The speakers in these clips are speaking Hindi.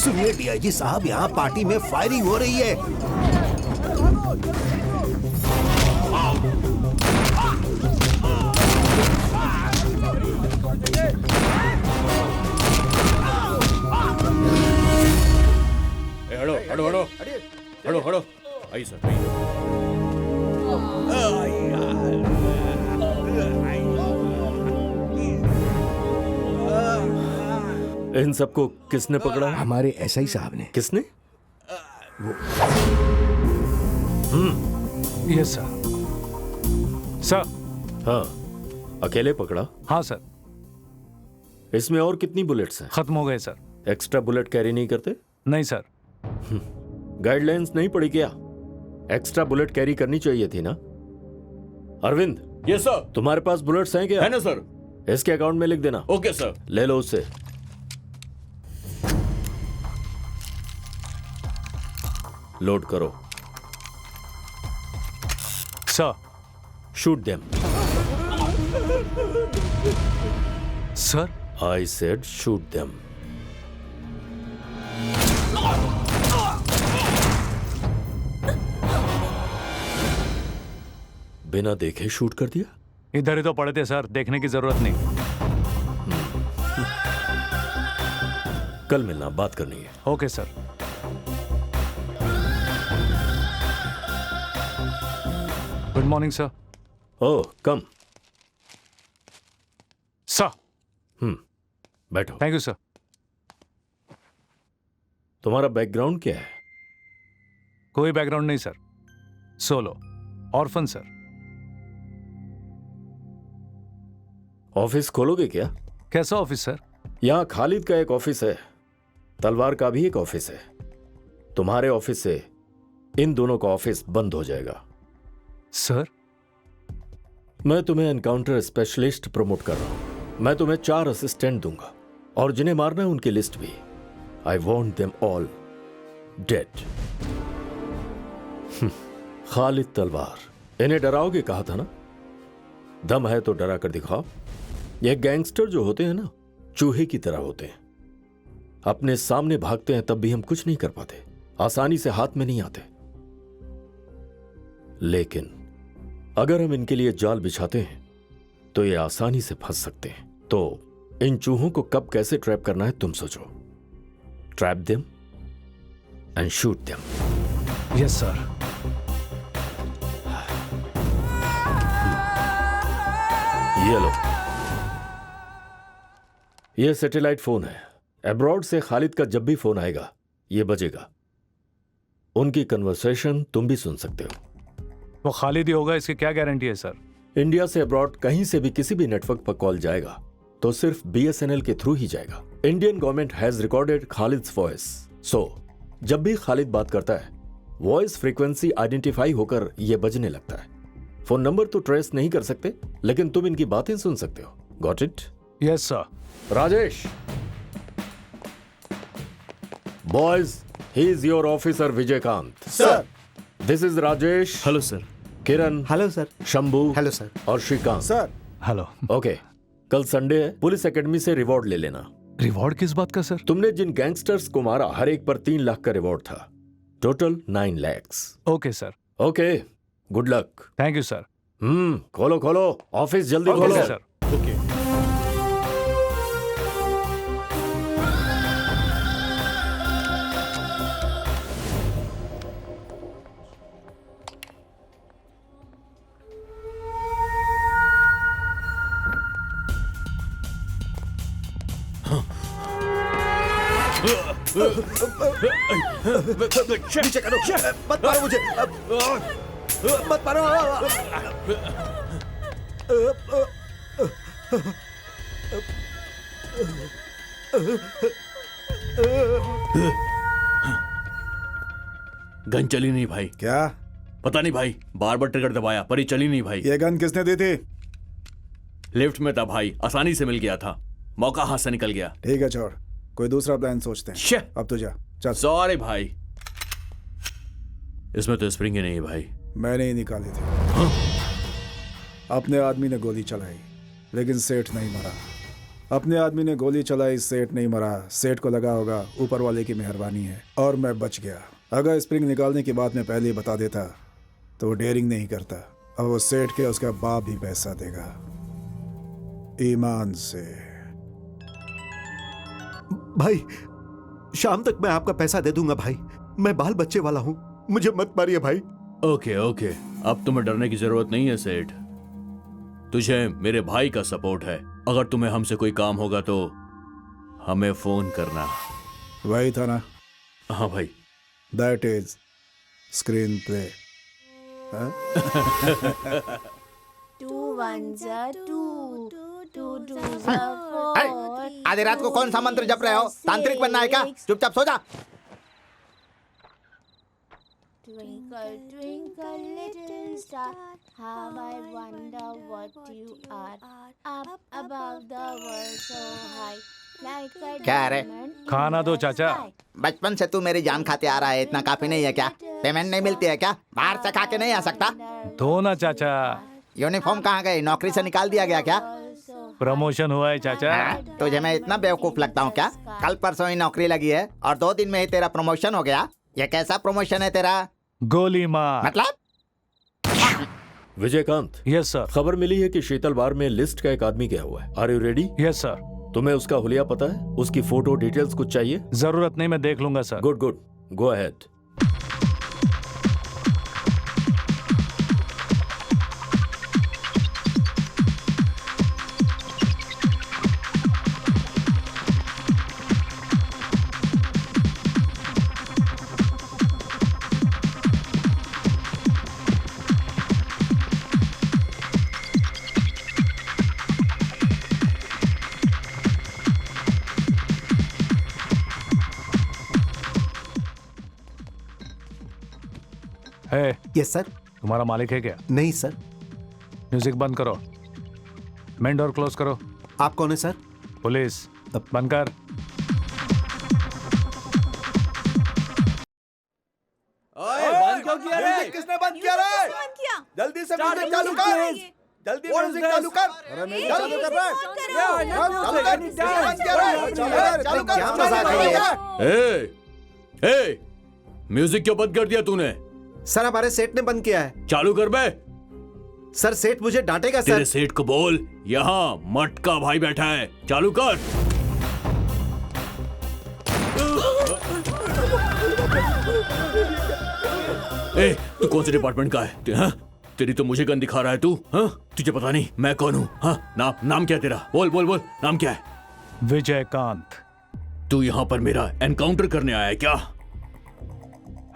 सुनिए डीआईजी साहब, यहाँ पार्टी में फायरिंग हो रही है। हड़ो हड़ो हड़ो हड़ो हड़ो आई सर आई। इन सबको किसने पकड़ा? हमारे एसआई साहब ने। किसने? Yes sir. सर। हाँ, अकेले पकड़ा? हाँ सर। इसमें और कितनी बुलेट्स हैं? खत्म हो गए सर। एक्स्ट्रा बुलेट कैरी नहीं करते? नहीं सर। गाइडलाइंस नहीं पड़ी क्या? एक्स्ट्रा बुलेट कैरी करनी चाहिए थी ना। Arvind, yes sir. तुम्हारे पास बुलेट्स हैं क्या? है ना सर। इसके अकाउंट में लिख देना। Okay sir. ले लो उससे। लोड करो। Sir. Shoot them. Sir. I said shoot them. बिना देखे शूट कर दिया? इधर ही तो पड़े थे सर, देखने की जरूरत नहीं। कल मिलना, बात करनी है। Okay sir. Good morning sir. Oh, come. Sir. बैठो। Thank you sir. तुम्हारा बैकग्राउंड क्या है? कोई बैकग्राउंड नहीं sir, solo orphan sir. Office खोलोगे क्या? कैसा ऑफिस सर? यहां खालिद का एक ऑफिस है, तलवार का भी एक ऑफिस है। तुम्हारे ऑफिस से इन दोनों का ऑफिस बंद हो जाएगा। सर? मैं तुम्हें एनकाउंटर स्पेशलिस्ट प्रमोट कर रहा हूं। मैं तुम्हें 4 असिस्टेंट दूंगा और जिन्हें मारना है उनकी लिस्ट भी। I want them all dead. Khalid तलवार, इन्हें डराओगे कहा था ना? दम है तो डरा कर दिखाओ। ये गैंगस्टर जो होते हैं ना, चूहे की तरह होते हैं। अपने सामने भागते हैं तब भी हम कुछ नहीं कर पाते, आसानी से हाथ में नहीं आते। लेकिन अगर हम इनके लिए जाल बिछाते हैं तो ये आसानी से फंस सकते हैं। तो इन चूहों को कब कैसे ट्रैप करना है तुम सोचो। Trap them and shoot them. Yes sir. ये लो, ये सैटेलाइट फोन है। अब्रॉड से खालिद का जब भी फोन आएगा ये बजेगा। उनकी कन्वर्सेशन तुम भी सुन सकते हो। वो खालिद ही होगा, इसकी क्या गारंटी है सर? इंडिया से अब्रॉड कहीं से भी किसी भी नेटवर्क पर कॉल जाएगा तो सिर्फ बीएसएनएल के थ्रू ही जाएगा। Indian government has recorded Khalid's voice, so जब भी खालिद बात करता है वॉइस फ्रीक्वेंसी आइडेंटिफाई होकर यह बजने लगता है। फोन नंबर तो ट्रेस नहीं कर सकते, लेकिन तुम इनकी बातें सुन सकते हो। Got it? Yes sir. Rajesh, boys, he is your officer Vijaykanth. Sir. This is Rajesh. Hello sir. Kiran. Hello sir. Shambhu. Hello sir. और श्रीकांत। सर। हेलो। ओके, कल संडे है, पुलिस एकेडमी से रिवॉर्ड ले लेना। रिवॉर्ड किस बात का सर? तुमने जिन गैंगस्टर्स को मारा हर एक पर 3 लाख का रिवॉर्ड था, total 9 lakh. Okay sir. Okay, good luck. Thank you sir. खोलो खोलो, ऑफिस जल्दी ओके खोलो। सर। ओके। नीचे करो, मत मारो मुझे, मत मारो। गन चली नहीं भाई। क्या? पता नहीं भाई, बार बार ट्रिगर दबाया पर ये चली नहीं भाई। ये गन किसने दी थी? लिफ्ट में था भाई, आसानी से मिल गया था, मौका हाथ से निकल गया। ठीक है छोड़, कोई दूसरा प्लान सोचते हैं। शे। अब तो जा, चल। सॉरी भाई, इसमें तो स्प्रिंग ही नहीं भाई। मैंने ही निकाली थी। अपने आदमी ने गोली चलाई लेकिन सेठ नहीं मरा। अपने आदमी ने गोली चलाई, सेठ नहीं मरा। सेठ को लगा होगा ऊपर वाले की मेहरबानी है और मैं बच गया। अगर स्प्रिंग निकालने की बात मैं पहले ही बता देता तो वो डेयरिंग नहीं करता। अब वो सेठ के उसका बाप भी पैसा देगा, ईमान से। भाई शाम तक मैं आपका पैसा दे दूंगा भाई। मैं बाल बच्चे वाला हूं, मुझे मत मारिए भाई। ओके ओके, अब तुम्हें डरने की जरूरत नहीं है सेठ। तुझे मेरे भाई का सपोर्ट है। अगर तुम्हें हमसे कोई काम होगा तो हमें फोन करना। वही था ना? हाँ भाई। That is screen play. Two ones are two, two twos are four. आधी रात को कौन सा मंत्र जप रहे हो? तांत्रिक बनना है क्या? चुपचाप सो जा। Twinkle, twinkle, little star, how I wonder what you are. Up above the world so high, like a क्या है रे? diamond खाना in दो the चाचा। sky. बचपन से तू मेरी जान खाते आ रहा है, इतना काफी नहीं है क्या? पेमेंट नहीं मिलती है क्या? बाहर से खा के नहीं आ सकता? दो ना चाचा। यूनिफॉर्म कहाँ गई? नौकरी से निकाल दिया गया क्या? प्रमोशन हुआ है चाचा। हाँ, तुझे मैं इतना बेवकूफ लगता हूँ क्या? कल परसों ही नौकरी लगी है और 2 दिन में ही तेरा प्रमोशन हो गया। ये कैसा प्रमोशन है तेरा? गोली मार। मतलब विजयकांत, यस सर। खबर मिली है कि शीतल बार में लिस्ट का एक आदमी गया हुआ है। Are you ready? Yes sir. तुम्हें उसका हुलिया पता है? उसकी फोटो डिटेल्स कुछ चाहिए? जरूरत नहीं, मैं देख लूंगा sir. Good good, go ahead. है, यस सर। तुम्हारा मालिक है क्या? नहीं सर। म्यूजिक बंद करो। मेन डोर क्लोज करो। आप कौन है सर? पुलिस। बंद कर। बंद क्यों किया रे? किसने बंद किया रे? जल्दी से म्यूजिक चालू कर। जल्दी म्यूजिक चालू कर। चालू कर रहा है। चालू कर। क्या मजाक है ये? ए, म्यूजिक क्यों बंद कर दिया तूने? सर हमारे सेठ ने बंद किया है। चालू कर बे। सर सेठ मुझे डांटेगा सर। तेरे सेठ को बोल यहाँ मटका भाई बैठा है, चालू कर। ए, तू कौन से डिपार्टमेंट का है? हाँ? तेरी तो मुझे गन दिखा रहा है तू। हाँ? तुझे पता नहीं मैं कौन हूँ? हाँ? नाम क्या है तेरा? बोल बोल बोल, नाम क्या है? विजयकांत। तू यहाँ पर मेरा एनकाउंटर करने आया है क्या?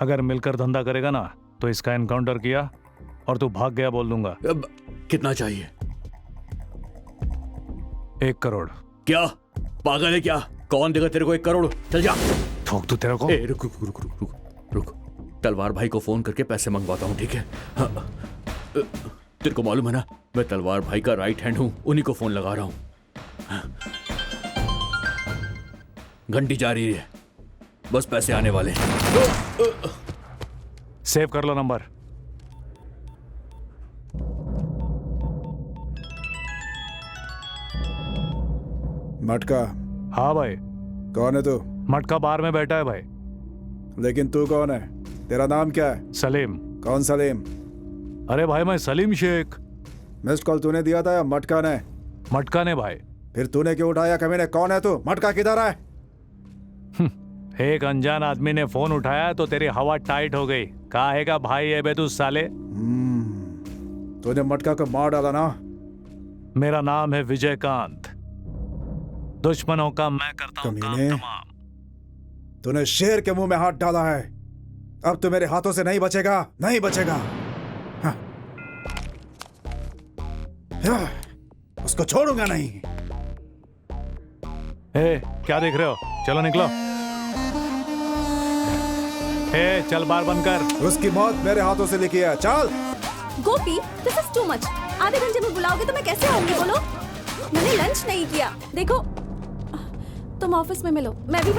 अगर मिलकर धंधा करेगा ना तो इसका एनकाउंटर किया और तू भाग गया बोल दूंगा। अब कितना चाहिए? 1 करोड़। क्या पागल है क्या? कौन देगा तेरे को 1 करोड़? चल जा। ठोक दूं तेरे को। ए, रुक रुक रुक रुक रुक रुक। तलवार भाई को फोन करके पैसे मंगवाता हूँ, ठीक है? हाँ, तेरे को मालूम है ना मैं तलवार भाई का राइट हैंड हूँ, उन्हीं को फोन लगा रहा हूँ। हाँ। घंटी जा रही है, बस पैसे आने वाले हैं। सेव कर लो नंबर। मटका। हाँ भाई। कौन है तू? मटका बार में बैठा है भाई। लेकिन तू कौन है? तेरा नाम क्या है? सलीम। कौन सलीम? अरे भाई मैं सलीम शेख। मिस्ड कॉल तूने दिया था या मटका ने? मटका ने भाई। फिर तूने क्यों उठाया? कमीने कौन है तू? मटका किधर है? एक अनजान आदमी ने फोन उठाया तो तेरी हवा टाइट हो गई। काहेगा भाई है बे तू साले। तूने मटका को मार डाला ना? मेरा नाम है विजयकांत। दुश्मनों का मैं करता हूँ काम कमीने। तमाम। तूने शेर के मुंह में हाथ डाला है। अब तो मेरे हाथों से नहीं बचेगा, नहीं बचेगा। हाँ। हाँ, उसको छोड़ूंगा नहीं। ए, क्या देख रहे हो? चलो निकलो। ए, चल बार बंद कर। उसकी मौत मेरे हाथों से लिखी है। चल। गोपी, दिस इज टू मच। आधे घंटे में बुलाओगे तो मैं कैसे आऊंगी बोलो? मैंने लंच नहीं किया। देखो, तुम ऑफिस में मिलो, मैं भी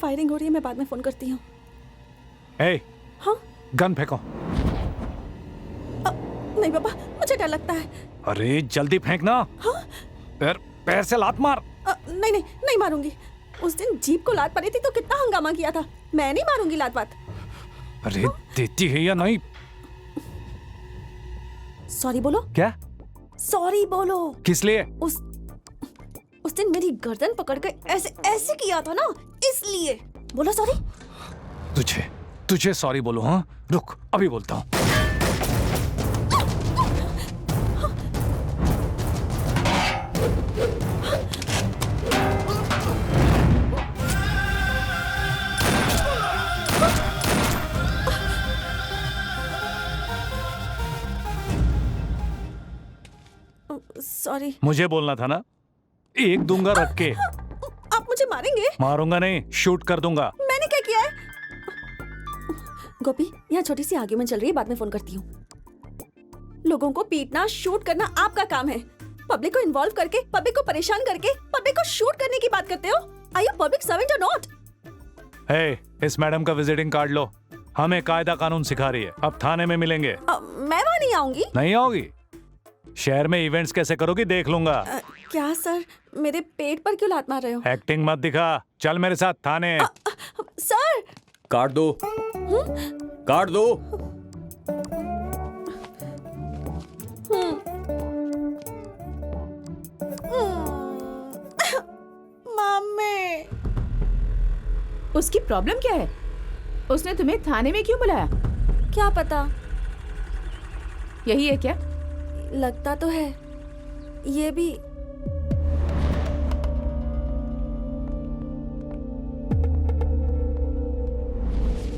फायरिंग हो रही है, मैं बाद में फोन करती हूँ। ए, हाँ? गन फेंको। नहीं पापा, मुझे डर लगता है। अरे जल्दी फेंकना। हाँ? पैर से लात मार। नहीं नहीं नहीं मारूंगी। उस दिन जीप को लात पड़ी थी तो कितना हंगामा किया था। मैं नहीं मारूंगी लात बात। अरे देती है या नहीं? सॉरी बोलो। क्या सॉरी बोलो? किस लिए? उस दिन मेरी गर्दन पकड़ के ऐसे ऐसे किया था ना, इसलिए। बोलो सॉरी। तुझे सॉरी बोलो? हाँ रुक, अभी बोलता हूँ। सॉरी। मुझे बोलना था ना। एक दूंगा रख के। आप मुझे मारेंगे? मारूंगा नहीं, शूट कर दूंगा। मैंने क्या किया है? गोपी, यहाँ छोटी सी आर्ग्यूमेंट चल रही है, बाद में फोन करती हूँ। लोगों को पीटना, शूट करना आपका काम है। पब्लिक को इन्वॉल्व करके, पब्लिक को परेशान करके, पब्लिक को शूट करने की बात करते हो। आर यू पब्लिक सर्वेंट और नॉट? हे, इस मैडम का विजिटिंग कार्ड लो। हमें कायदा कानून सिखा रही है। अब थाने में मिलेंगे। मैं वहाँ नहीं आऊंगी। नहीं आओगी? शहर में इवेंट्स कैसे करोगी देख लूंगा। क्या सर, मेरे पेट पर क्यों लात मार रहे हो? एक्टिंग मत दिखा, चल मेरे साथ थाने। सर। कार्ड दो। कार्ड दो। मम्मी। उसकी प्रॉब्लम क्या है? उसने तुम्हें थाने में क्यों बुलाया? क्या पता। यही है क्या? लगता तो है। ये भी।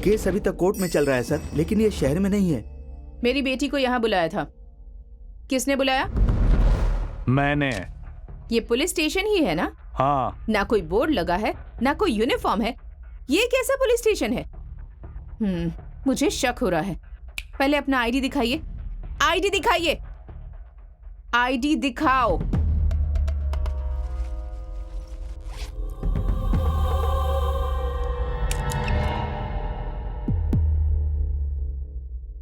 केस अभी तक कोर्ट में चल रहा है सर, लेकिन ये शहर में नहीं है। मेरी बेटी को यहाँ बुलाया था। किसने बुलाया? मैंने। ये पुलिस स्टेशन ही है ना? हाँ। ना कोई बोर्ड लगा है, ना कोई यूनिफॉर्म है। ये कैसा पुलिस स्टेशन है? मुझे शक हो रहा है। पहले अपना आईडी दिखाइए। आईडी दिखाइए। आईडी दिखाओ।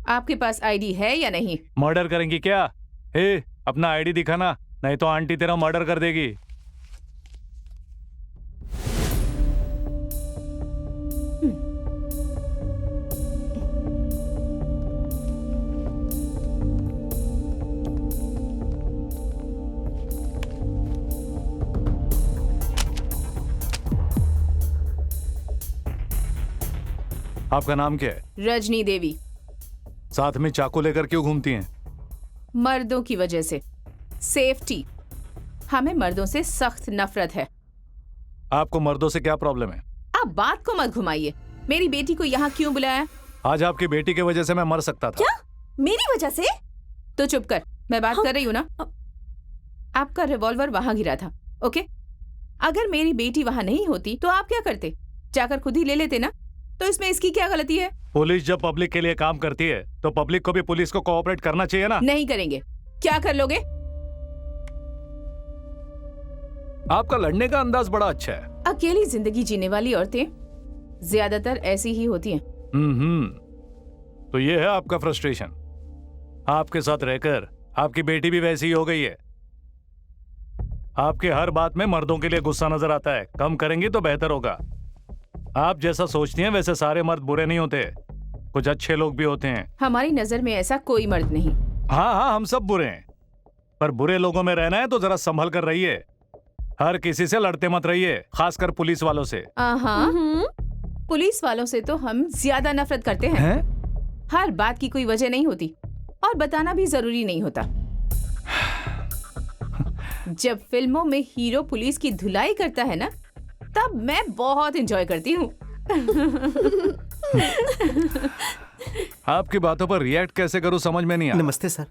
आपके पास आईडी है या नहीं? मर्डर करेंगी क्या? हे, अपना आईडी दिखाना, नहीं तो आंटी तेरा मर्डर कर देगी। आपका नाम क्या है? रजनी देवी। साथ में चाकू लेकर क्यों घूमती हैं? मर्दों की वजह से। सेफ्टी। हमें मर्दों से सख्त नफरत है। आपको मर्दों से क्या प्रॉब्लम है? आप बात को मत घुमाइए। मेरी बेटी को यहाँ क्यों बुलाया? आज आपकी बेटी की वजह से मैं मर सकता था। क्या? मेरी वजह से? तो चुप कर, मैं बात कर रही हूँ ना। आपका रिवॉल्वर वहां गिरा था, ओके? अगर मेरी बेटी वहां नहीं होती तो आप क्या करते? जाकर खुद ही ले लेते ना। तो इसमें इसकी क्या गलती है? पुलिस जब पब्लिक के लिए काम करती है तो पब्लिक को भी पुलिस को कोऑपरेट करना चाहिए ना। नहीं करेंगे। क्या कर लोगे? आपका लड़ने का अंदाज बड़ा अच्छा है। अकेली जिंदगी जीने वाली औरतें ज्यादातर ऐसी ही होती हैं। तो ये है आपका फ्रस्ट्रेशन। आपके साथ रहकर आपकी बेटी भी वैसी ही हो गई है। आपके हर बात में मर्दों के लिए गुस्सा नजर आता है। कम करेंगी तो बेहतर होगा। आप जैसा सोचती हैं वैसे सारे मर्द बुरे नहीं होते, कुछ अच्छे लोग भी होते हैं। हमारी नजर में ऐसा कोई मर्द नहीं। हाँ, हम सब बुरे हैं, पर बुरे लोगों में रहना है तो जरा संभल कर रहिए। हर किसी से लड़ते मत रहिए, खासकर पुलिस वालों से। पुलिस वालों से तो हम ज्यादा नफरत करते हैं। हर बात की कोई वजह नहीं होती और बताना भी जरूरी नहीं होता। जब फिल्मों में हीरो पुलिस की धुलाई करता है ना, तब मैं बहुत एंजॉय करती हूँ। आपकी बातों पर रिएक्ट कैसे करूं समझ में नहीं आता। नमस्ते सर।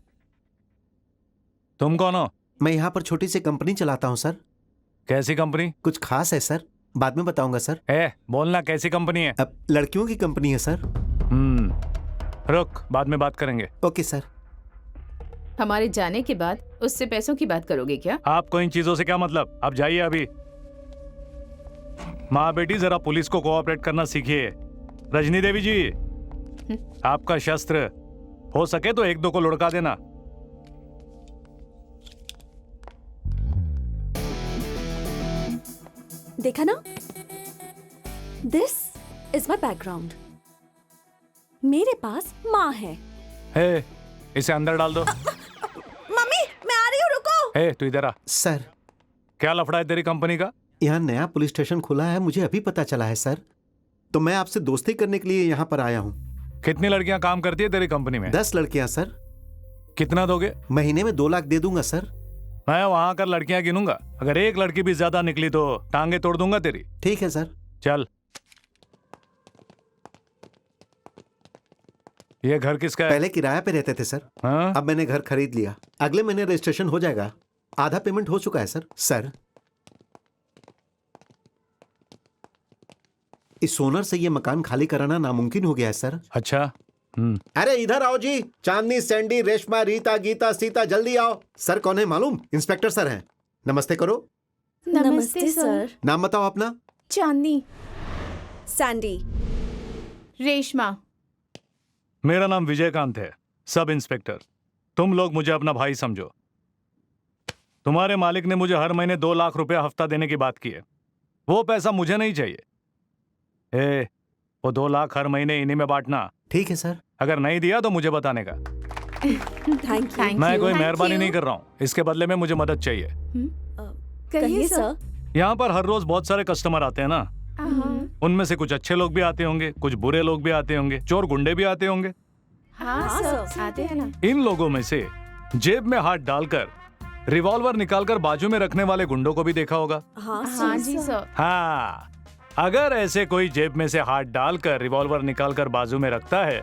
तुम कौन हो? मैं यहाँ पर छोटी सी कंपनी चलाता हूँ सर। कैसी कंपनी? कुछ खास है सर, बाद में बताऊंगा सर। बोलना कैसी कंपनी है? अब लड़कियों की कंपनी है सर। रुक, बाद में बात करेंगे। Okay sir. हमारे जाने के बाद उससे पैसों की बात करोगे क्या? आपको इन चीजों से क्या मतलब? आप जाइए अभी। माँ बेटी जरा पुलिस को कोऑपरेट करना सीखिए। रजनी देवी जी, आपका शस्त्र हो सके तो एक दो को लुढ़का देना। देखा ना, दिस इज माई बैकग्राउंड। मेरे पास माँ है। हे, इसे अंदर डाल दो। मम्मी मैं आ रही हूँ, रुको। हे, तू इधर आ। सर, क्या लफड़ा है तेरी कंपनी का? यहाँ नया पुलिस स्टेशन खुला है, मुझे अभी पता चला है सर। तो मैं आपसे दोस्ती करने के लिए यहाँ पर आया हूँ। कितनी लड़कियां काम करती है तेरी कंपनी में? 10 लड़कियाँ सर। कितना दोगे? महीने में 2 लाख दे दूंगा सर। मैं वहां आकर लड़कियां गिनूंगा, अगर एक लड़की भी ज्यादा निकली तो टांगे तोड़ दूंगा तेरी। ठीक है सर। चल। ये घर किसका है? पहले किराया पे रहते थे सर। हाँ? अब मैंने घर खरीद लिया, अगले महीने रजिस्ट्रेशन हो जाएगा। आधा पेमेंट हो चुका है सर। सर, इस ओनर से ये मकान खाली कराना नामुमकिन हो गया है सर। अच्छा। अरे इधर आओ जी। चांदनी, सैंडी, रेशमा, रीता, गीता, सीता, जल्दी आओ। सर कौन है मालूम? इंस्पेक्टर सर हैं। नमस्ते करो। नमस्ते सर। नाम बताओ अपना। चांदनी। सैंडी। रेशमा। मेरा नाम विजयकांत है, सब इंस्पेक्टर। तुम लोग मुझे अपना भाई समझो। तुम्हारे मालिक ने मुझे हर महीने 2 लाख रुपया हफ्ता देने की बात की है। वो पैसा मुझे नहीं चाहिए। वो 2 लाख हर महीने इन्हीं में बांटना। ठीक है सर। अगर नहीं दिया तो मुझे बताने का। Thank you. मैं कोई मेहरबानी नहीं कर रहा हूँ, इसके बदले में मुझे मदद चाहिए। कहिए सर। यहाँ पर हर रोज बहुत सारे कस्टमर आते हैं ना, उनमें से कुछ अच्छे लोग भी आते होंगे, कुछ बुरे लोग भी आते होंगे, चोर गुंडे भी आते होंगे। हाँ सर, आते हैं ना। इन लोगों में से जेब में हाथ डालकर रिवॉल्वर निकालकर बाजू में रखने वाले गुंडों को भी देखा होगा। हाँ जी सर। हाँ, अगर ऐसे कोई जेब में से हाथ डालकर रिवॉल्वर निकालकर बाजू में रखता है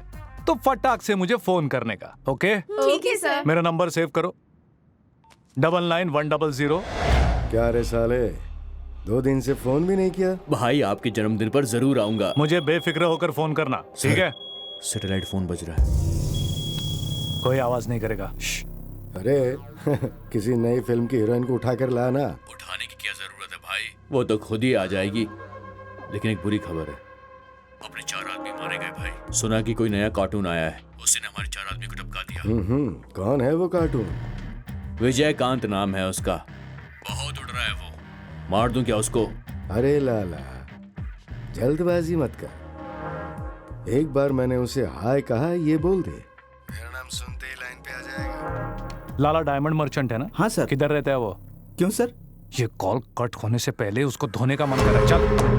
तो फटाक से मुझे फोन करने का। ओके? ठीक है सर। मेरा नंबर सेव करो, 991100। क्या रे साले, 2 दिन से फोन भी नहीं किया? भाई आपके जन्मदिन पर जरूर आऊंगा। मुझे बेफिक्र होकर फोन करना, ठीक है? सैटेलाइट फोन बज रहा है। कोई आवाज नहीं करेगा। अरे किसी नई फिल्म की हीरोइन को उठा कर लाना। उठाने की क्या जरूरत है भाई, वो तो खुद ही आ जाएगी। लेकिन एक बुरी खबर है, अपने 4 आदमी मारे गए भाई। सुना कि कोई नया कार्टून आया है, उसने हमारे 4 आदमी को टपका दिया। कौन है वो कार्टून? विजयकांत नाम है उसका। बहुत उड़ रहा है वो, मार दूं क्या उसको? अरे लाला, जल्दबाजी मत कर। एक बार मैंने उसे हाय कहा, ये बोल दे, मेरा नाम सुनते ही लाइन पे आ जाएगा। लाला डायमंड मर्चेंट है ना? हाँ सर। किधर रहता है वो? क्यों सर? ये कॉल कट होने से पहले उसको धोने का मन कर रहा है। चल।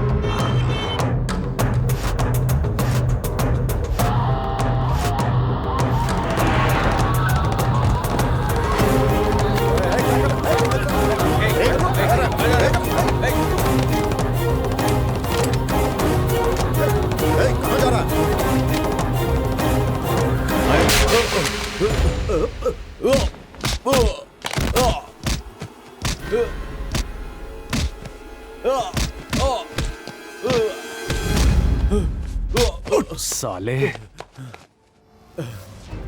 साले,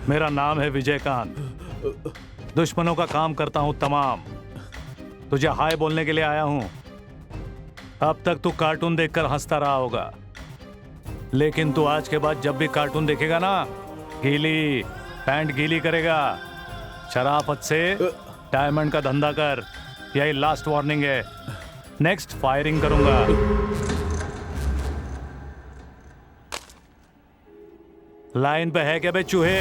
मेरा नाम है विजयकांत, दुश्मनों का काम करता हूं तमाम। तुझे हाय बोलने के लिए आया हूं। अब तक तू कार्टून देखकर हंसता रहा होगा, लेकिन तू आज के बाद जब भी कार्टून देखेगा ना, गीली पैंट गीली करेगा। शराफत से डायमंड का धंधा कर, यही लास्ट वार्निंग है। नेक्स्ट फायरिंग करूंगा। लाइन पे है क्या बे चूहे?